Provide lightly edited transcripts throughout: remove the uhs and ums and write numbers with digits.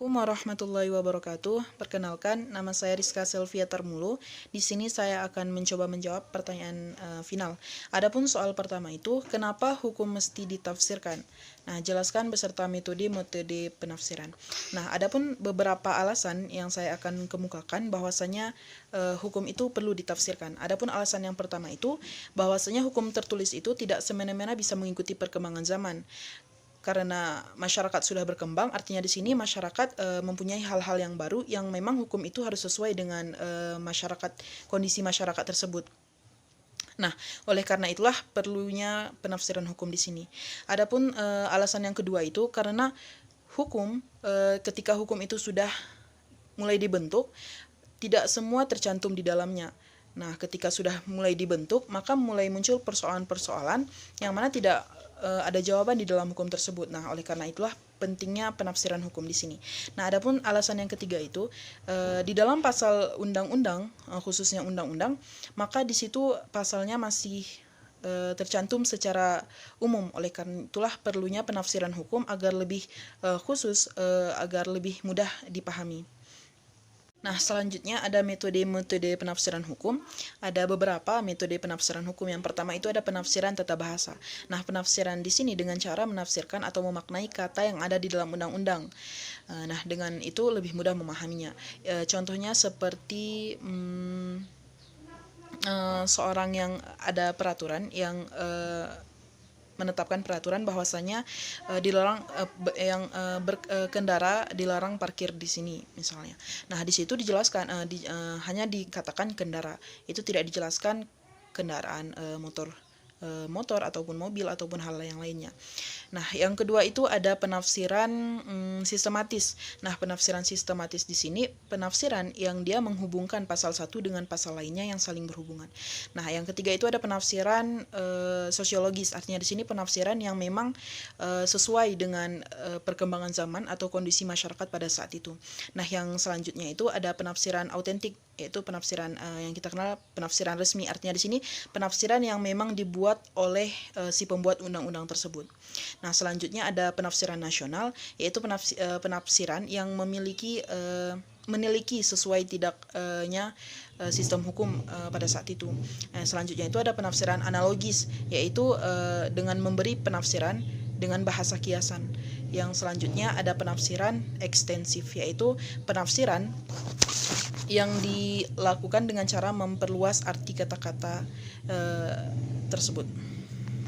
Assalamualaikum warahmatullahi wabarakatuh. Perkenalkan, nama saya Rizka Selvia Termulu. Di sini saya akan mencoba menjawab pertanyaan final. Adapun soal pertama itu, kenapa hukum mesti ditafsirkan? Nah, jelaskan beserta metode penafsiran. Nah, adapun beberapa alasan yang saya akan kemukakan bahwasanya hukum itu perlu ditafsirkan. Adapun alasan yang pertama itu, bahwasanya hukum tertulis itu tidak semena-mena bisa mengikuti perkembangan zaman. Karena masyarakat sudah berkembang, artinya di sini masyarakat mempunyai hal-hal yang baru yang memang hukum itu harus sesuai dengan kondisi masyarakat tersebut. Nah, oleh karena itulah perlunya penafsiran hukum di sini. Adapun alasan yang kedua itu karena hukum ketika hukum itu sudah mulai dibentuk, tidak semua tercantum di dalamnya. Nah, ketika sudah mulai dibentuk, maka mulai muncul persoalan-persoalan yang mana tidak ada jawaban di dalam hukum tersebut. Nah, oleh karena itulah pentingnya penafsiran hukum di sini. Nah, adapun alasan yang ketiga itu di dalam pasal undang-undang, khususnya undang-undang, maka di situ pasalnya masih tercantum secara umum. Oleh karena itulah perlunya penafsiran hukum agar lebih khusus, agar lebih mudah dipahami. Nah, selanjutnya ada metode-metode penafsiran hukum. Ada beberapa metode penafsiran hukum. Yang pertama itu ada penafsiran tata bahasa. Nah, penafsiran di sini dengan cara menafsirkan atau memaknai kata yang ada di dalam undang-undang. Nah, dengan itu lebih mudah memahaminya. Contohnya seperti seorang yang ada peraturan yang menetapkan peraturan bahwasanya dilarang berkendara dilarang parkir di sini misalnya. Nah, di situ dijelaskan hanya dikatakan kendara. Itu tidak dijelaskan kendaraan motor ataupun mobil ataupun hal yang lainnya. Nah, yang kedua itu ada penafsiran sistematis. Nah, penafsiran sistematis di sini penafsiran yang dia menghubungkan pasal satu dengan pasal lainnya yang saling berhubungan. Nah, yang ketiga itu ada penafsiran sosiologis. Artinya di sini penafsiran yang memang sesuai dengan perkembangan zaman atau kondisi masyarakat pada saat itu. Nah, yang selanjutnya itu ada penafsiran autentik, yaitu penafsiran yang kita kenal penafsiran resmi. Artinya di sini penafsiran yang memang dibuat oleh si pembuat undang-undang tersebut. Nah, selanjutnya ada penafsiran nasional, yaitu penafsiran yang meniliki sesuai tidaknya sistem hukum pada saat itu. Nah, selanjutnya itu ada penafsiran analogis, yaitu dengan memberi penafsiran dengan bahasa kiasan. Yang selanjutnya ada penafsiran ekstensif, yaitu penafsiran yang dilakukan dengan cara memperluas arti kata-kata tersebut.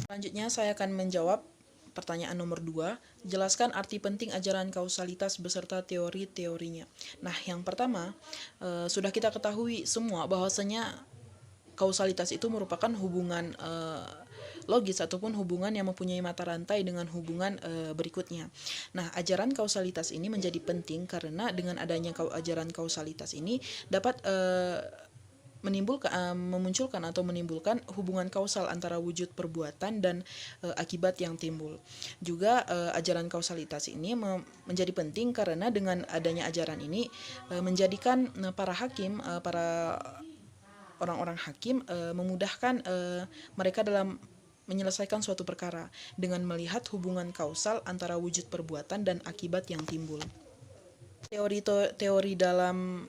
Selanjutnya saya akan menjawab pertanyaan nomor 2, jelaskan arti penting ajaran kausalitas beserta teori-teorinya. Nah, yang pertama, sudah kita ketahui semua bahwasanya kausalitas itu merupakan hubungan logis ataupun hubungan yang mempunyai mata rantai dengan hubungan berikutnya. Nah, ajaran kausalitas ini menjadi penting karena dengan adanya ajaran kausalitas ini dapat memunculkan atau menimbulkan hubungan kausal antara wujud perbuatan dan akibat yang timbul. Juga ajaran kausalitas ini menjadi penting karena dengan adanya ajaran ini menjadikan para hakim, para orang-orang hakim memudahkan mereka dalam menyelesaikan suatu perkara dengan melihat hubungan kausal antara wujud perbuatan dan akibat yang timbul. Teori dalam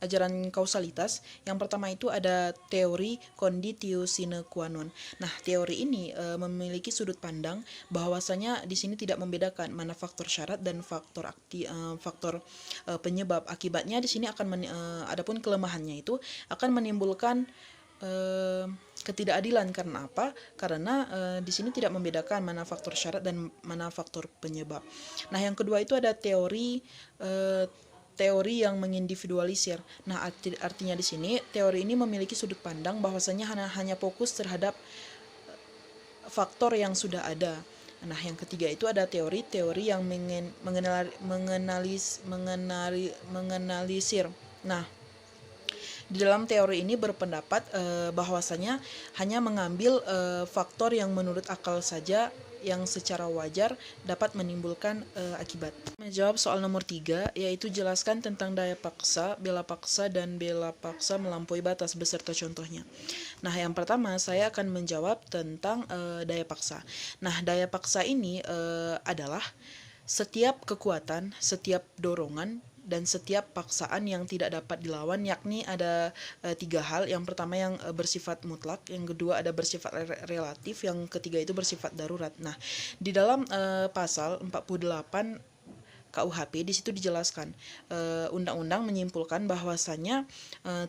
ajaran kausalitas, yang pertama itu ada teori conditio sine qua non. Nah, teori ini memiliki sudut pandang bahwasanya di sini tidak membedakan mana faktor syarat dan faktor penyebab. Akibatnya di sini akan adapun kelemahannya itu akan menimbulkan ketidakadilan. Karena apa? Karena di sini tidak membedakan mana faktor syarat dan mana faktor penyebab. Nah, yang kedua itu ada teori yang mengindividualisir. Nah, artinya di sini teori ini memiliki sudut pandang bahwasanya hanya fokus terhadap faktor yang sudah ada. Nah, yang ketiga itu ada teori yang menganalisir. Nah, di dalam teori ini berpendapat bahwasanya hanya mengambil faktor yang menurut akal saja yang secara wajar dapat menimbulkan akibat. Menjawab soal nomor 3, yaitu jelaskan tentang daya paksa, bela paksa, dan bela paksa melampaui batas beserta contohnya. Nah, yang pertama saya akan menjawab tentang daya paksa. Nah, daya paksa ini adalah setiap kekuatan, setiap dorongan, dan setiap paksaan yang tidak dapat dilawan, yakni ada 3 hal. Yang pertama yang bersifat mutlak, yang kedua ada bersifat relatif, yang ketiga itu bersifat darurat. Nah, di dalam pasal 48 KUHP di situ dijelaskan, undang-undang menyimpulkan bahwasanya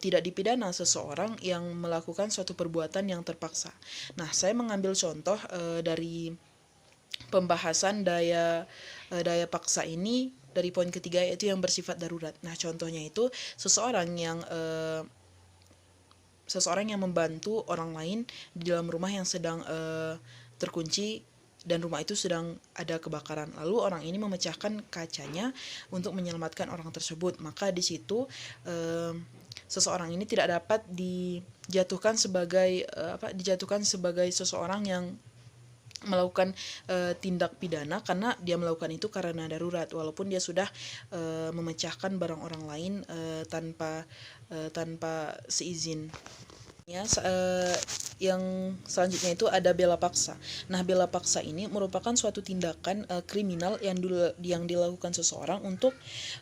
tidak dipidana seseorang yang melakukan suatu perbuatan yang terpaksa. Nah, saya mengambil contoh dari pembahasan daya paksa ini dari poin ketiga, yaitu yang bersifat darurat. Nah, contohnya itu seseorang yang membantu orang lain di dalam rumah yang sedang terkunci dan rumah itu sedang ada kebakaran. Lalu orang ini memecahkan kacanya untuk menyelamatkan orang tersebut. Maka di situ seseorang ini tidak dapat dijatuhkan sebagai seseorang yang melakukan tindak pidana, karena dia melakukan itu karena darurat, walaupun dia sudah memecahkan barang orang lain tanpa seizin. Yang selanjutnya itu ada bela paksa. Nah, bela paksa ini merupakan suatu tindakan kriminal yang dilakukan seseorang untuk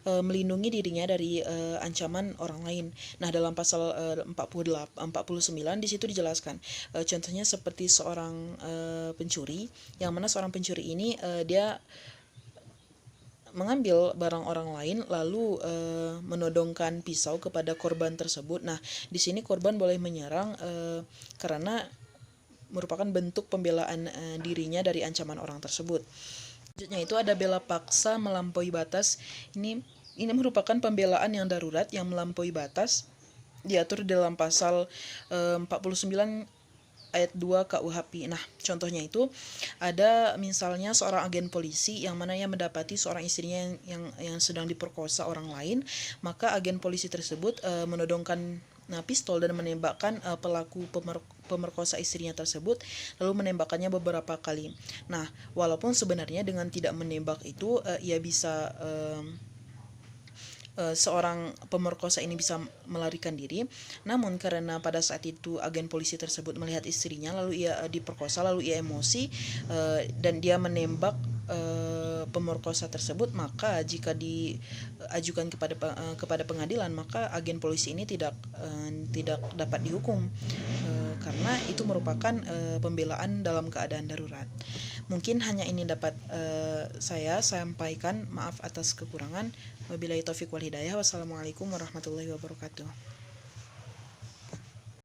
melindungi dirinya dari ancaman orang lain. Nah, dalam pasal 49 di situ dijelaskan, contohnya seperti seorang pencuri, yang mana seorang pencuri ini dia mengambil barang orang lain lalu menodongkan pisau kepada korban tersebut. Nah, di sini korban boleh menyerang karena merupakan bentuk pembelaan dirinya dari ancaman orang tersebut. Selanjutnya itu ada bela paksa melampaui batas. Ini merupakan pembelaan yang darurat yang melampaui batas, diatur dalam pasal 49 ayat 2 KUHP. Nah, contohnya itu ada misalnya seorang agen polisi yang mana ia mendapati seorang istrinya yang sedang diperkosa orang lain, maka agen polisi tersebut menodongkan pistol dan menembakkan pelaku pemerkosa istrinya tersebut, lalu menembakkannya beberapa kali. Nah, walaupun sebenarnya dengan tidak menembak itu ia bisa seorang pemerkosa ini bisa melarikan diri, namun karena pada saat itu agen polisi tersebut melihat istrinya lalu ia diperkosa, lalu ia emosi dan dia menembak pemerkosa tersebut, maka jika diajukan kepada pengadilan, maka agen polisi ini tidak dapat dihukum karena itu merupakan pembelaan dalam keadaan darurat. Mungkin hanya ini dapat saya sampaikan. Maaf atas kekurangan. Wabillahi taufiq wal hidayah. Wassalamualaikum warahmatullahi wabarakatuh.